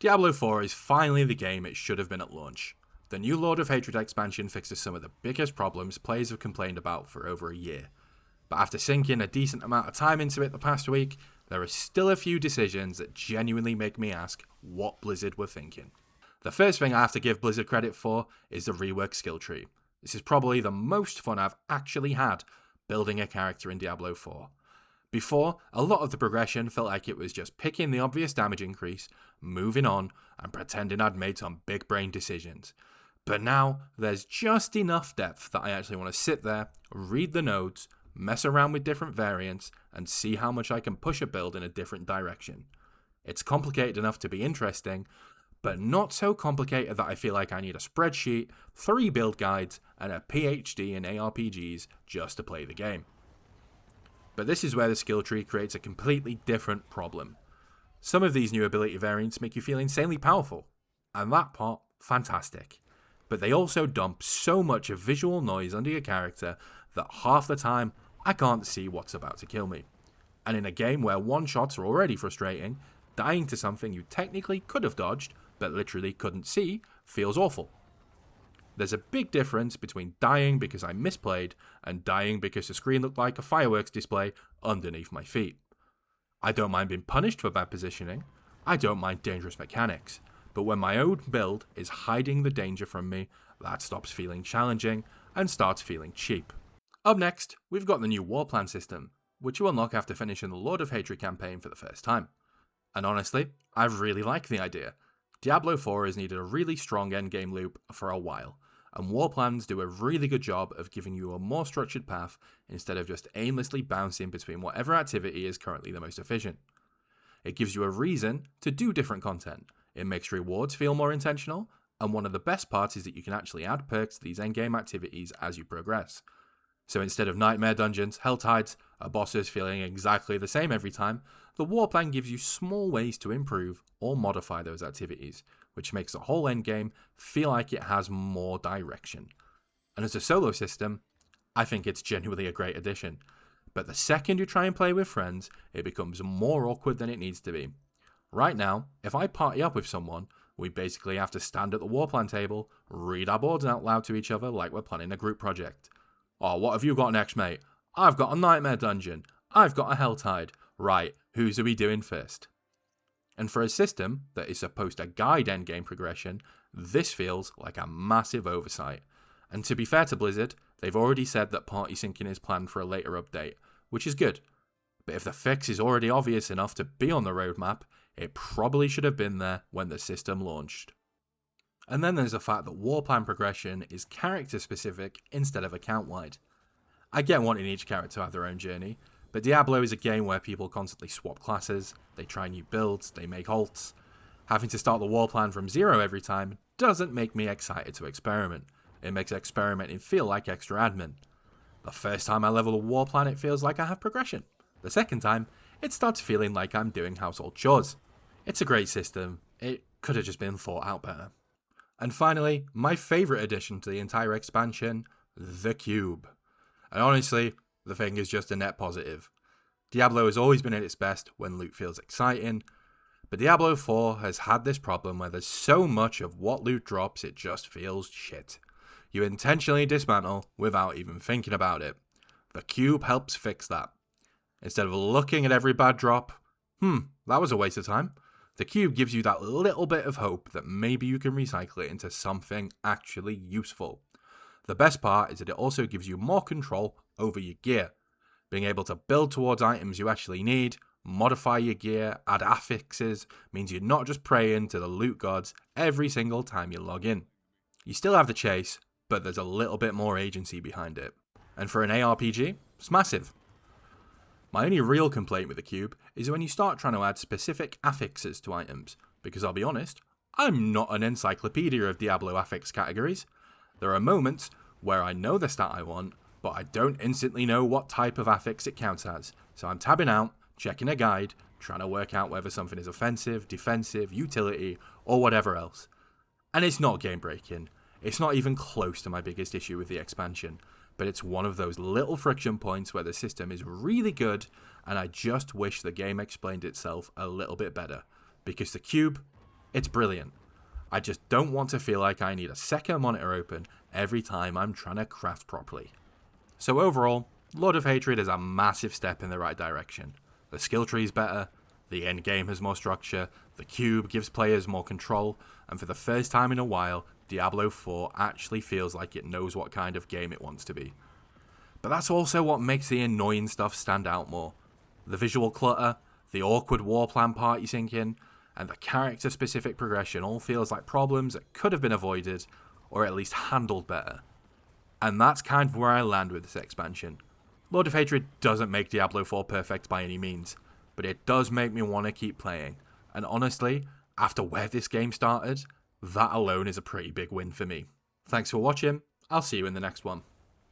Diablo 4 is finally the game it should have been at launch. The new Lord of Hatred expansion fixes some of the biggest problems players have complained about for over a year. But after sinking a decent amount of time into it the past week, there are still a few decisions that genuinely make me ask what Blizzard were thinking. The first thing I have to give Blizzard credit for is the reworked skill tree. This is probably the most fun I've actually had building a character in Diablo 4. Before, a lot of the progression felt like it was just picking the obvious damage increase, moving on, and pretending I'd made some big brain decisions. But now, there's just enough depth that I actually want to sit there, read the nodes, mess around with different variants, and see how much I can push a build in a different direction. It's complicated enough to be interesting, but not so complicated that I feel like I need a spreadsheet, 3 build guides, and a PhD in ARPGs just to play the game. But this is where the skill tree creates a completely different problem. Some of these new ability variants make you feel insanely powerful, and that part, fantastic. But they also dump so much of visual noise under your character that half the time I can't see what's about to kill me. And in a game where one-shots are already frustrating, dying to something you technically could have dodged, but literally couldn't see, feels awful. There's a big difference between dying because I misplayed and dying because the screen looked like a fireworks display underneath my feet. I don't mind being punished for bad positioning, I don't mind dangerous mechanics, but when my own build is hiding the danger from me, that stops feeling challenging and starts feeling cheap. Up next, we've got the new war plan system, which you unlock after finishing the Lord of Hatred campaign for the first time. And honestly, I really like the idea. Diablo 4 has needed a really strong endgame loop for a while, and war plans do a really good job of giving you a more structured path instead of just aimlessly bouncing between whatever activity is currently the most efficient. It gives you a reason to do different content, it makes rewards feel more intentional, and one of the best parts is that you can actually add perks to these endgame activities as you progress. So instead of nightmare dungeons, hell tides, or bosses feeling exactly the same every time, the war plan gives you small ways to improve or modify those activities, which makes the whole endgame feel like it has more direction. And as a solo system, I think it's genuinely a great addition. But the second you try and play with friends, it becomes more awkward than it needs to be. Right now, if I party up with someone, we basically have to stand at the war plan table, read our boards out loud to each other like we're planning a group project. Oh, what have you got next, mate? I've got a nightmare dungeon. I've got a hell tide. Right, whose are we doing first? And for a system that is supposed to guide endgame progression, this feels like a massive oversight. And to be fair to Blizzard, they've already said that party syncing is planned for a later update, which is good. But if the fix is already obvious enough to be on the roadmap, it probably should have been there when the system launched. And then there's the fact that war plan progression is character specific instead of account wide. I get wanting each character to have their own journey, but Diablo is a game where people constantly swap classes, they try new builds, they make alts. Having to start the war plan from zero every time doesn't make me excited to experiment. It makes experimenting feel like extra admin. The first time I level a war plan, it feels like I have progression. The second time, it starts feeling like I'm doing household chores. It's a great system, it could have just been thought out better. And finally, my favourite addition to the entire expansion, the Cube. And honestly, the thing is just a net positive. Diablo has always been at its best when loot feels exciting, but Diablo 4 has had this problem where there's so much of what loot drops it just feels shit. You intentionally dismantle without even thinking about it. The Cube helps fix that. Instead of looking at every bad drop, that was a waste of time, the Cube gives you that little bit of hope that maybe you can recycle it into something actually useful. The best part is that it also gives you more control over your gear. Being able to build towards items you actually need, modify your gear, add affixes, means you're not just praying to the loot gods every single time you log in. You still have the chase, but there's a little bit more agency behind it. And for an ARPG, it's massive. My only real complaint with the Cube is when you start trying to add specific affixes to items, because I'll be honest, I'm not an encyclopedia of Diablo affix categories. There are moments where I know the stat I want, but I don't instantly know what type of affix it counts as, so I'm tabbing out, checking a guide, trying to work out whether something is offensive, defensive, utility, or whatever else. And it's not game breaking, it's not even close to my biggest issue with the expansion, but it's one of those little friction points where the system is really good, and I just wish the game explained itself a little bit better, because the Cube, It's brilliant. I just don't want to feel like I need a second monitor open every time I'm trying to craft properly. So overall, Lord of Hatred is a massive step in the right direction. The skill tree is better, the endgame has more structure, the cube gives players more control, and for the first time in a while, Diablo 4 actually feels like it knows what kind of game it wants to be. But that's also what makes the annoying stuff stand out more. The visual clutter, the awkward war plan party syncing, and the character-specific progression all feels like problems that could have been avoided, or at least handled better. And that's kind of where I land with this expansion. Lord of Hatred doesn't make Diablo 4 perfect by any means, but it does make me want to keep playing. And honestly, after where this game started, that alone is a pretty big win for me. Thanks for watching, I'll see you in the next one.